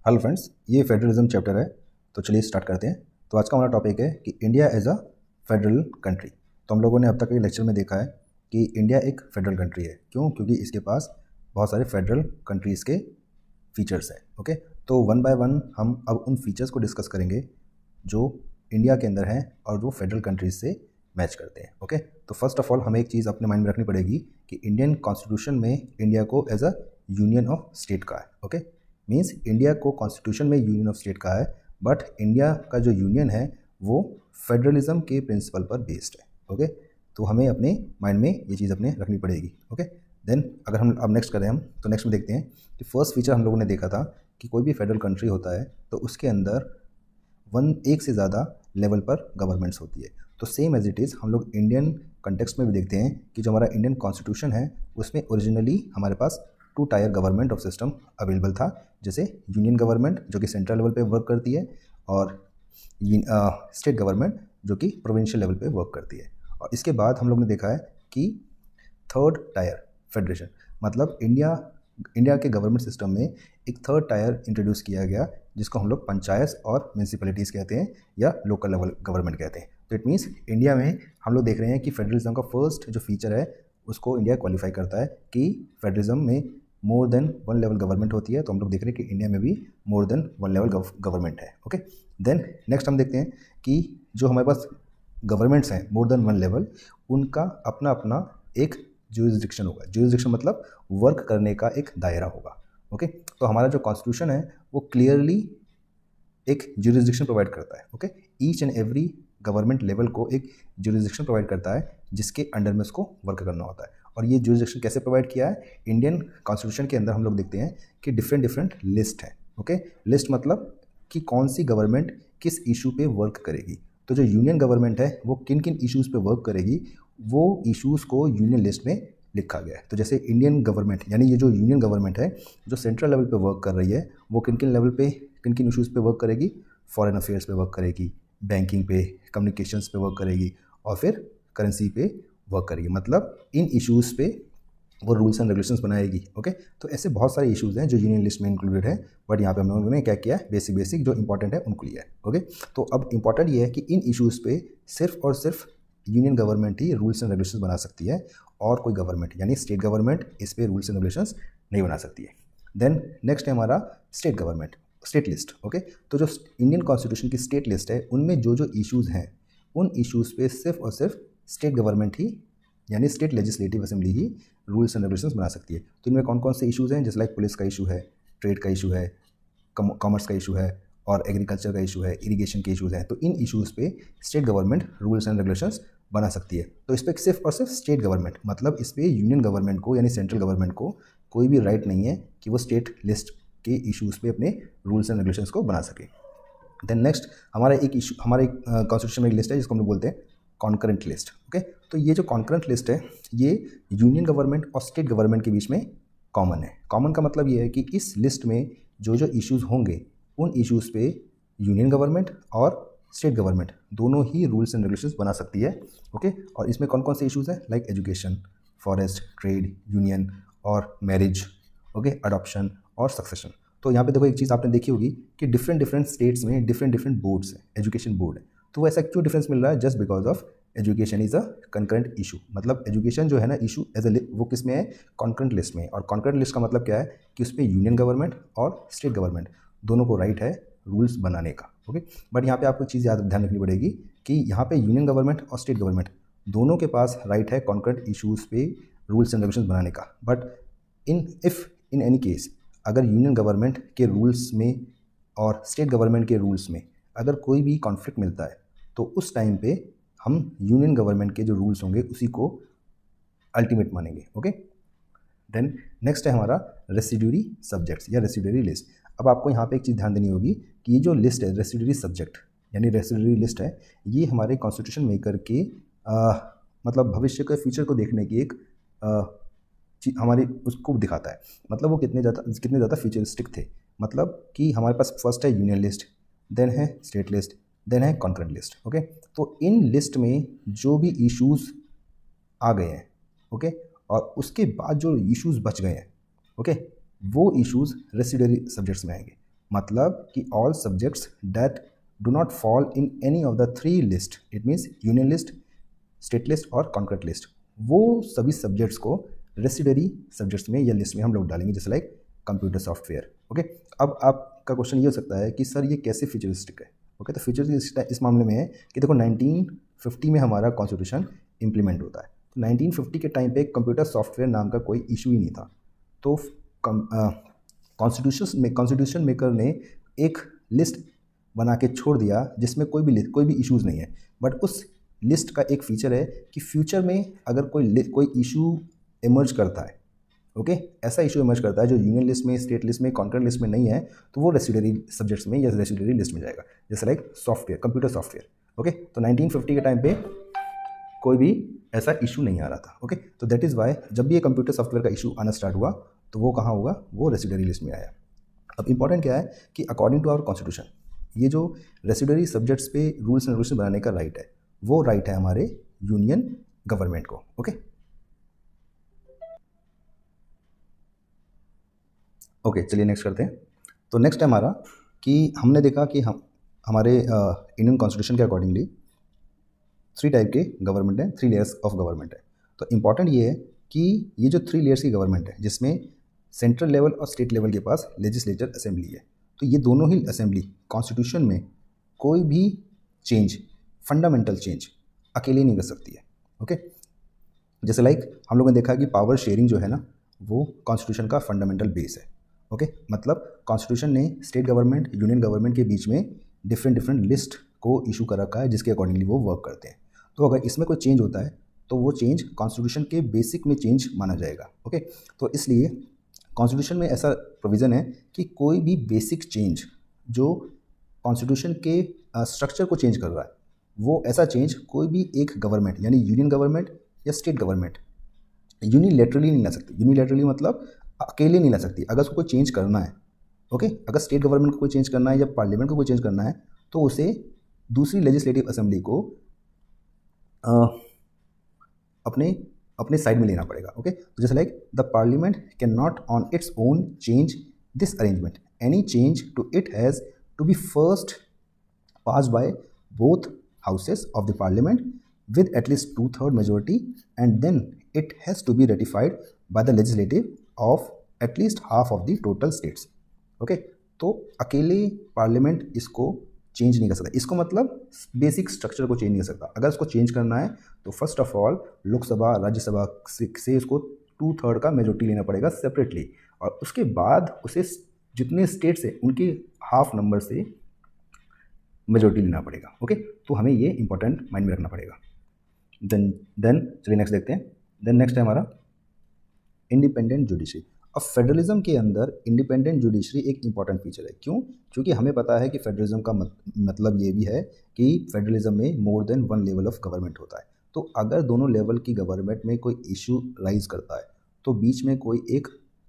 Hello friends, ये federalism chapter है। तो चलिए स्टार्ट करते हैं। तो आज का हमारा टॉपिक है कि India as a federal country. तो हम लोगों ने अब तक के लेक्चर में देखा है कि इंडिया एक फेडरल कंट्री है। क्यों? क्योंकि इसके पास बहुत सारे फेडरल कंट्रीज़ के फीचर्स हैं। ओके, तो वन बाय वन हम अब उन फीचर्स को डिस्कस करेंगे जो इंडिया के अंदर हैं और वो फेडरल कंट्रीज से मैच करते हैं। ओके, तो फर्स्ट ऑफ ऑल हमें एक चीज़ अपने माइंड में रखनी पड़ेगी कि इंडियन कॉन्स्टिट्यूशन में इंडिया को as a union of state का है। ओके, मीन्स इंडिया को कॉन्स्टिट्यूशन में यूनियन ऑफ स्टेट का है, बट इंडिया का जो यूनियन है वो फेडरलिज्म के प्रिंसिपल पर बेस्ड है। ओके, तो हमें अपने माइंड में ये चीज़ अपने रखनी पड़ेगी। ओके, देन अगर हम अब नेक्स्ट करें तो नेक्स्ट में देखते हैं कि फर्स्ट फीचर हम लोगों ने देखा था कि कोई भी फेडरल कंट्री होता है तो उसके अंदर एक से ज़्यादा लेवल पर गवर्नमेंट्स होती है। तो सेम एज इट इज़ हम लोग इंडियन कंटेक्स्ट में भी देखते हैं कि जो हमारा इंडियन कॉन्स्टिट्यूशन है उसमें ओरिजिनली हमारे पास 2 tyre government of system available था। जैसे यूनियन गवर्नमेंट जो कि सेंट्रल लेवल पे वर्क करती है, और स्टेट गवर्नमेंट जो कि प्रोविंशियल लेवल पे वर्क करती है। और इसके बाद हम लोग ने देखा है कि 3rd टायर फेडरेशन, मतलब इंडिया के गवर्नमेंट सिस्टम में एक 3rd टायर इंट्रोड्यूस किया गया जिसको हम लोग पंचायत और म्यूनसिपैलिटीज़ कहते हैं या लोकल लेवल गवर्नमेंट कहते हैं। तो इट मीन्स इंडिया में हम लोग देख रहे हैं कि फेडरलिज्म का फर्स्ट जो फीचर है उसको इंडिया क्वालिफाई करता है कि फेडरलिज्म में more than one level government होती है। तो हम लोग देख रहे हैं कि इंडिया में भी more than one level government है। ओके, देन नेक्स्ट हम देखते हैं कि जो हमारे पास गवर्नमेंट्स हैं मोर देन वन लेवल, उनका अपना अपना एक ज्यूरिसडिक्शन होगा। ज्यूरिसडिक्शन मतलब वर्क करने का एक दायरा होगा। ओके, तो हमारा जो कॉन्स्टिट्यूशन है वो क्लियरली एक ज्यूरिसडिक्शन प्रोवाइड करता है। Okay, each and every government level को एक ज्यूरिसडिक्शन प्रोवाइड करता है जिसके अंडर में उसको वर्क करना होता है। और ये ज्यूरिसडिक्शन कैसे प्रोवाइड किया है? इंडियन कॉन्स्टिट्यूशन के अंदर हम लोग देखते हैं कि डिफरेंट डिफरेंट लिस्ट है। ओके, लिस्ट मतलब कि कौन सी गवर्नमेंट किस इशू पे वर्क करेगी। तो जो यूनियन गवर्नमेंट है वो किन किन इश्यूज़ पे वर्क करेगी, वो इश्यूज़ को यूनियन लिस्ट में लिखा गया है। तो जैसे इंडियन गवर्नमेंट यानी ये जो यूनियन गवर्नमेंट है जो सेंट्रल लेवल पे वर्क कर रही है वो किन किन लेवल पे किन किन इश्यूज़ पे वर्क करेगी? फॉरेन अफेयर्स पे वर्क करेगी, बैंकिंग पे, कम्युनिकेशंस पे वर्क करेगी, और फिर करेंसी पे वर्क करेगी। मतलब इन इश्यूज़ पे वो रूल्स एंड रेगुलेशंस बनाएगी। ओके, तो ऐसे बहुत सारे इश्यूज़ हैं जो यूनियन लिस्ट में इंक्लूडेड है, बट यहाँ पे हम लोगों ने क्या किया है, बेसिक जो इंपॉर्टेंट है उनको लिया है। ओके, तो अब इंपॉर्टेंट ये है कि इन इश्यूज़ पे सिर्फ और सिर्फ union government he rules and regulations बना सकती है, और कोई गवर्नमेंट यानी स्टेट गवर्नमेंट इस पे रूल्स एंड रेगुलेशंस नहीं बना सकती है। देन नेक्स्ट है हमारा state government, state list. Okay, तो जो इंडियन कॉन्स्टिट्यूशन की स्टेट लिस्ट है उनमें जो जो इश्यूज़ हैं उन इश्यूज़ पे सिर्फ और सिर्फ स्टेट गवर्नमेंट ही यानी state legislative assembly he rules and regulations बना सकती है। तो इनमें कौन कौन से इश्यूज़ हैं? जैसे लाइक पुलिस का इशू है, ट्रेड का इशू है, कॉमर्स का इशू है, और एग्रीकल्चर का इशू है, इरिगेशन के इशूज़ हैं। तो इन इश्यूज़ पे state government rules and regulations बना सकती है। तो इस पर सिर्फ और सिर्फ स्टेट गवर्नमेंट, मतलब इस पर यूनियन गवर्नमेंट को यानी सेंट्रल गवर्नमेंट को कोई भी राइट नहीं है कि वो स्टेट लिस्ट के इश्यूज़ पे अपने रूल्स एंड रेगुलेशंस को बना सके। देन नेक्स्ट हमारा एक इशू, हमारे कॉन्स्टिट्यूशन में एक लिस्ट है जिसको हम लोग बोलते हैं कॉन्करेंट लिस्ट। ओके, तो ये जो कॉन्करेंट लिस्ट है ये यूनियन गवर्नमेंट और स्टेट गवर्नमेंट के बीच में कॉमन है। कॉमन का मतलब ये है कि इस लिस्ट में जो जो इश्यूज़ होंगे उन इश्यूज़ पे यूनियन गवर्नमेंट और स्टेट गवर्नमेंट दोनों ही रूल्स एंड रेगुलेशंस बना सकती है। ओके, और इसमें कौन कौन से इश्यूज़ हैं? Like education, forest, trade, union और मैरिज, ओके, अडॉप्शन और सक्सेशन। तो यहाँ पे देखो एक चीज़ आपने देखी होगी कि डिफरेंट डिफरेंट स्टेट्स में डिफरेंट डिफरेंट बोर्ड्स हैं, एजुकेशन बोर्ड है। तो ऐसा क्यों डिफरेंस मिल रहा है? Just because of education is a concurrent issue. मतलब एजुकेशन जो है ना इशू एज ए वो किस में है? कॉन्करेंट लिस्ट में। और कॉन्करेंट लिस्ट का मतलब क्या है कि उस पर यूनियन गवर्नमेंट और स्टेट गवर्नमेंट दोनों को राइट है रूल्स बनाने का। ओके, बट यहाँ पे आपको चीज़ याद ध्यान रखनी पड़ेगी कि यहाँ पे यूनियन गवर्नमेंट और स्टेट गवर्नमेंट दोनों के पास राइट है कॉन्करेंट इशूज़ पे रूल्स एंड रेगुलेशंस बनाने का। बट इन एनी केस अगर यूनियन गवर्नमेंट के रूल्स में और स्टेट गवर्नमेंट के रूल्स में अगर कोई भी कॉन्फ्लिक्ट मिलता है तो उस टाइम पे हम यूनियन गवर्नमेंट के जो रूल्स होंगे उसी को अल्टीमेट मानेंगे। ओके, देन नेक्स्ट है हमारा रेसिड्यूरी सब्जेक्ट्स या रेसिड्यूरी लिस्ट। अब आपको यहाँ पे एक चीज़ ध्यान देनी होगी कि ये जो लिस्ट है रेसिड्यूरी सब्जेक्ट यानी रेसिड्यूरी लिस्ट है, ये हमारे कॉन्स्टिट्यूशन मेकर के मतलब भविष्य के फ्यूचर को देखने की एक हमारी उसको दिखाता है। मतलब वो कितने ज़्यादा फ्यूचरिस्टिक थे। मतलब कि हमारे पास फर्स्ट है यूनियन लिस्ट, देन है स्टेट लिस्ट, देन है कॉन्करेंट लिस्ट। ओके, तो इन लिस्ट में जो भी इश्यूज़ आ गए हैं, ओके, और उसके बाद जो इश्यूज़ बच गए हैं, ओके, वो इश्यूज़ रेसिड्यूरी सब्जेक्ट्स में आएंगे। मतलब कि all subjects that do not fall in any of the three list, it means union list, state list और कॉन्करेंट लिस्ट, वो सभी सब्जेक्ट्स को रेसिडरी सब्जेक्ट्स में या लिस्ट में हम लोग डालेंगे, जैसे लाइक कंप्यूटर सॉफ्टवेयर। ओके, अब आपका क्वेश्चन ये हो सकता है कि सर ये कैसे फ्यूचरिस्टिक है। ओके, तो फ्यूचरिस्टिक इस मामले में है कि देखो 1950 में हमारा कॉन्स्टिट्यूशन इंप्लीमेंट होता है, तो 1950 के टाइम पे कंप्यूटर सॉफ्टवेयर नाम का कोई इशू ही नहीं था। तो कॉन्स्टिट्यूशन मेकर ने एक लिस्ट बना के छोड़ दिया जिसमें कोई भी इश्यूज़ नहीं है, बट उस लिस्ट का एक फीचर है कि फ्यूचर में अगर कोई इशू इमर्ज करता है, ओके, ऐसा इशू इमर्ज करता है जो यूनियन लिस्ट में, स्टेट लिस्ट में, कॉन्करेंट लिस्ट में नहीं है, तो वो रेसिडरी सब्जेक्ट्स में या रेसिडरी लिस्ट में जाएगा, जैसे like software, computer software. Okay, तो 1950 के टाइम पे कोई भी ऐसा इशू नहीं आ रहा था। ओके, तो दैट इज़ वाई जब भी ये कंप्यूटर सॉफ्टवेयर का इशू आना स्टार्ट हुआ तो वो कहाँ होगा, वो रेसिडरी लिस्ट में आया। अब इंपॉर्टेंट क्या है कि अकॉर्डिंग टू आवर कॉन्स्टिट्यूशन ये जो रेसिडरी सब्जेक्ट्स पे रूल्स एंड रेगुलेशन बनाने का राइट है, वो राइट है हमारे यूनियन गवर्नमेंट को। ओके ओके, चलिए नेक्स्ट करते हैं। तो नेक्स्ट है हमारा कि हमने देखा कि हमारे इंडियन कॉन्स्टिट्यूशन के अकॉर्डिंगली 3 टाइप के गवर्नमेंट हैं, 3 लेयर्स ऑफ गवर्नमेंट है। तो इम्पॉर्टेंट ये है कि ये जो 3 लेयर्स की गवर्नमेंट है जिसमें सेंट्रल लेवल और स्टेट लेवल के पास लेजिस्लेचर असेंबली है, तो ये दोनों ही असेंबली कॉन्स्टिट्यूशन में कोई भी चेंज, फंडामेंटल चेंज अकेले नहीं कर सकती है। ओके, जैसे लाइक हम लोगों ने देखा कि पावर शेयरिंग जो है ना, वो कॉन्स्टिट्यूशन का फंडामेंटल बेस है। ओके, मतलब कॉन्स्टिट्यूशन ने स्टेट गवर्नमेंट, यूनियन गवर्नमेंट के बीच में डिफरेंट लिस्ट को इशू कर रखा है जिसके अकॉर्डिंगली वो वर्क करते हैं। तो अगर इसमें कोई चेंज होता है तो वो चेंज कॉन्स्टिट्यूशन के बेसिक में चेंज माना जाएगा। ओके, तो इसलिए कॉन्स्टिट्यूशन में ऐसा प्रोविज़न है कि कोई भी बेसिक चेंज जो कॉन्स्टिट्यूशन के स्ट्रक्चर को चेंज कर रहा है, वो ऐसा चेंज कोई भी एक गवर्नमेंट यानी यूनियन गवर्नमेंट या स्टेट गवर्नमेंट यूनिलैटरली नहीं ला सकती। यूनिलैटरली मतलब अकेले नहीं ला सकती। अगर उसको कोई चेंज करना है, ओके, अगर स्टेट गवर्नमेंट को कोई चेंज करना है या पार्लियामेंट को कोई चेंज करना है तो उसे दूसरी लेजिस्लेटिव असेंबली को अपने साइड में लेना पड़ेगा। ओके, तो जैसे like the parliament can not on its own change this arrangement, any change to it has to be first pass by both houses of the parliament with at least 2/3 majority and then it has to be ratified by the legislative of at least half of the total states. Okay, तो अकेले parliament इसको change नहीं कर सकता। इसको मतलब basic structure को change नहीं कर सकता। अगर इसको चेंज करना है तो first of all Lok Sabha, Rajya Sabha से इसको 2/3 का मेजोरिटी लेना पड़ेगा सेपरेटली, और उसके बाद उसे जितने स्टेट्स हैं उनके हाफ नंबर से मेजोरिटी लेना पड़ेगा। ओके, तो हमें ये इंपॉर्टेंट माइंड में रखना पड़ेगा। देन चलिए नेक्स्ट देखते हैं। देन नेक्स्ट है हमारा इंडिपेंडेंट जुडिशरी। अब फेडरलिज्म के अंदर इंडिपेंडेंट जुडिशरी एक इंपॉर्टेंट फीचर है। क्यों? क्योंकि हमें पता है कि फेडरलिज्म का मतलब ये भी है कि फेडरलिज्म में more than 1 level of government होता है। तो अगर दोनों लेवल की गवर्नमेंट में कोई इशू राइज करता है तो बीच में कोई एक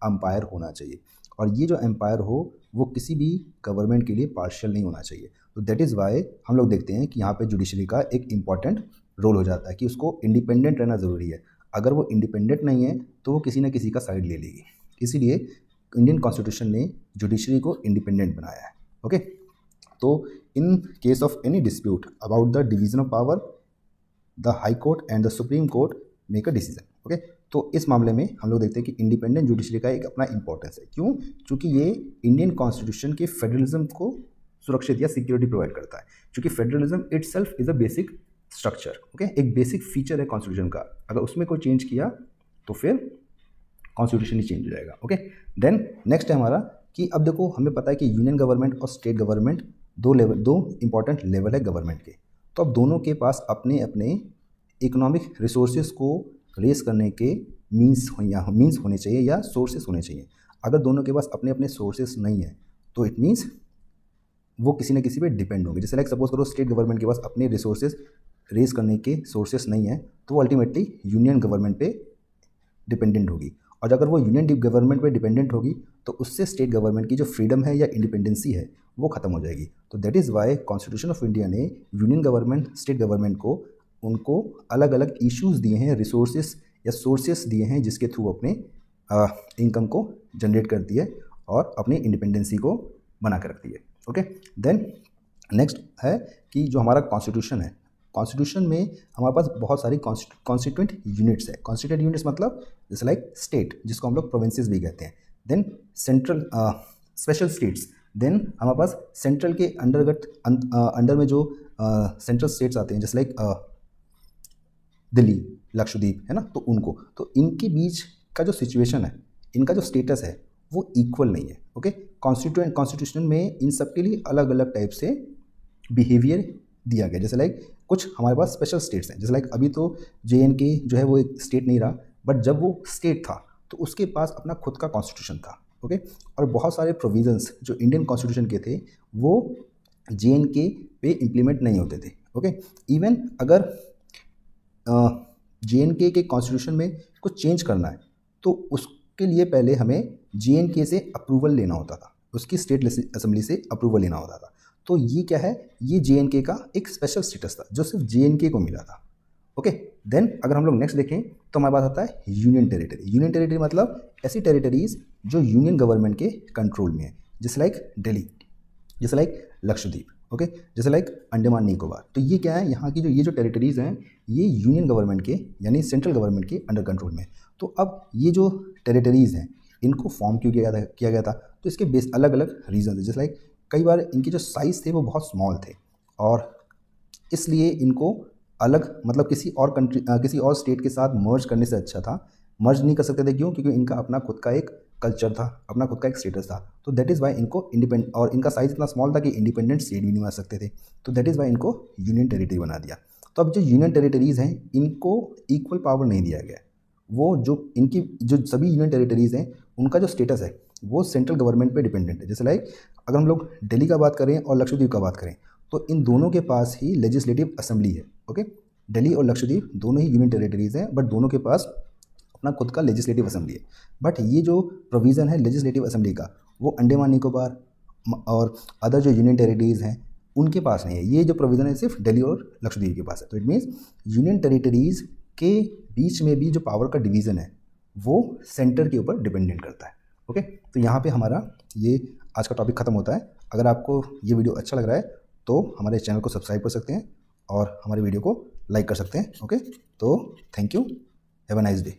अंपायर होना चाहिए, और ये जो एम्पायर हो वो किसी भी गवर्नमेंट के लिए पार्शियल नहीं होना चाहिए। तो दैट इज़ वाई हम लोग देखते हैं कि यहाँ पे जुडिशरी का एक इम्पॉर्टेंट रोल हो जाता है कि उसको इंडिपेंडेंट रहना ज़रूरी है। अगर वो इंडिपेंडेंट नहीं है तो वो किसी न किसी का साइड ले लेगी। इसीलिए इंडियन कॉन्स्टिट्यूशन ने जुडिशरी को इंडिपेंडेंट बनाया है। ओके, तो in case of any dispute about the division of power, the high court and the supreme court make a decision. Okay, तो इस मामले में हम लोग देखते हैं कि इंडिपेंडेंट जुडिशरी का एक अपना इंपॉर्टेंस है। क्यों? क्योंकि ये इंडियन कॉन्स्टिट्यूशन के फेडरलिज्म को सुरक्षित या सिक्योरिटी प्रोवाइड करता है। क्योंकि federalism itself is a basic structure. Okay, एक बेसिक फीचर है कॉन्स्टिट्यूशन का। अगर उसमें कोई चेंज किया तो फिर कॉन्स्टिट्यूशन ही चेंज हो जाएगा। ओके, देन नेक्स्ट है हमारा कि अब देखो हमें पता है कि यूनियन गवर्नमेंट और स्टेट गवर्नमेंट दो इंपॉर्टेंट लेवल है गवर्नमेंट के। तो अब दोनों के पास अपने अपने इकोनॉमिक रिसोर्सेज को रेस करने के मीन्स होने चाहिए या सोर्सेस होने चाहिए। अगर दोनों के पास अपने अपने सोर्सेस नहीं है तो इट मीन्स वो किसी न किसी पे डिपेंड होंगे। जैसे लाइक सपोज करो स्टेट गवर्नमेंट के पास अपने रिसोर्सेज रेस करने के सोर्सेस नहीं है तो वो अल्टीमेटली यूनियन गवर्नमेंट पे डिपेंडेंट होगी, और अगर वो यूनियन गवर्नमेंट पे डिपेंडेंट होगी तो उससे स्टेट गवर्नमेंट की जो फ्रीडम है या इंडिपेंडेंसी है वो खत्म हो जाएगी। तो that is why constitution of India ने यूनियन गवर्नमेंट, स्टेट गवर्नमेंट को उनको अलग अलग इश्यूज़ दिए हैं, रिसोर्सेज या सोर्सेस दिए हैं जिसके थ्रू अपने इनकम को जनरेट करती है और अपनी इंडिपेंडेंसी को बना के रखती है। ओके, देन नेक्स्ट है कि जो हमारा कॉन्स्टिट्यूशन है, कॉन्स्टिट्यूशन में हमारे पास बहुत सारी कॉन्स्टिट्यूएंट यूनिट्स है। कॉन्स्टिट्यूएंट यूनिट्स मतलब जैसे लाइक स्टेट, जिसको हम लोग प्रोविंसेस भी कहते हैं, then central special states, then हमारे पास सेंट्रल के अंडर में जो सेंट्रल स्टेट्स आते हैं जैसे लाइक दिल्ली, लक्षद्वीप है ना, तो उनको, तो इनके बीच का जो सिचुएशन है, इनका जो स्टेटस है वो इक्वल नहीं है। ओके, कॉन्स्टिट्यूशन में इन सब के लिए अलग अलग टाइप से बिहेवियर दिया गया। जैसे लाइक कुछ हमारे पास स्पेशल स्टेट्स हैं, जैसे लाइक अभी तो JNK जो है वो एक स्टेट नहीं रहा, बट जब वो स्टेट था तो उसके पास अपना खुद का कॉन्स्टिट्यूशन था। ओके, और बहुत सारे प्रोविजंस जो इंडियन कॉन्स्टिट्यूशन के थे वो JNK पे इम्प्लीमेंट नहीं होते थे। ओके, इवन अगर JNK के कॉन्स्टिट्यूशन में कुछ चेंज करना है तो उसके लिए पहले हमें JNK से अप्रूवल लेना होता था, उसकी स्टेट असेंबली से अप्रूवल लेना होता था। तो ये क्या है, ये JNK का एक स्पेशल स्टेटस था जो सिर्फ JNK को मिला था। ओके, देन अगर हम लोग नेक्स्ट देखें तो हमारे पास आता है यूनियन टेरिटरी। यूनियन टेरिटरी मतलब ऐसी टेरिटरीज जो यूनियन गवर्नमेंट के कंट्रोल में है, जैसे लाइक दिल्ली, जैसे लाइक लक्षद्वीप, ओके, जैसे लाइक अंडमान निकोबार। तो ये क्या है, यहाँ की जो ये जो टेरिटरीज़ हैं ये यूनियन गवर्नमेंट के यानी सेंट्रल गवर्नमेंट के अंडर कंट्रोल में। तो अब ये जो टेरिटरीज़ हैं इनको फॉर्म क्यों किया गया था, तो इसके बेस अलग अलग रीज़न है। जैसे लाइक कई बार इनके जो साइज़ थे वो बहुत स्मॉल थे और इसलिए इनको अलग मतलब किसी और स्टेट के साथ मर्ज करने से अच्छा था, मर्ज नहीं कर सकते थे। क्यों? क्योंकि इनका अपना खुद का एक कल्चर था, अपना खुद का एक स्टेटस था। तो दैट इज़ वाई इनको इंडिपेंडेंट, और इनका साइज़ इतना स्मॉल था कि इंडिपेंडेंट स्टेट भी नहीं बना सकते थे। तो दैट इज़ वाई इनको यूनियन टेरिटरी बना दिया। तो अब जो यूनियन टेरिटरीज़ हैं इनको इक्वल पावर नहीं दिया गया। वो जो इनकी जो सभी यूनियन टेरिटरीज़ हैं उनका जो स्टेटस है वो सेंट्रल गवर्नमेंट पे डिपेंडेंट है। जैसे लाइक अगर हम लोग दिल्ली का बात करें और लक्षद्वीप का बात करें तो इन दोनों के पास ही लेजिस्लेटिव असेंबली है। ओके, दिल्ली और लक्षद्वीप दोनों ही यूनियन टेरिटरीज़ हैं, बट दोनों के पास अपना खुद का लेजिस्लेटिव असेंबली है। बट ये जो प्रोविज़न है लेजिस्लेटिव असेंबली का वो अंडमान निकोबार और अदर जो यूनियन टेरिटरीज़ हैं उनके पास नहीं है। ये जो प्रोविज़न है सिर्फ दिल्ली और लक्षद्वीप के पास है। तो इट मीन्स यूनियन टेरिटरीज़ के बीच में भी जो पावर का डिवीज़न है वो सेंटर के ऊपर डिपेंडेंट करता है। ओके, तो यहाँ पे हमारा ये आज का टॉपिक ख़त्म होता है। अगर आपको ये वीडियो अच्छा लग रहा है तो हमारे चैनल को सब्सक्राइब कर सकते हैं और हमारे वीडियो को लाइक कर सकते हैं। ओके, तो thank you, have a nice day.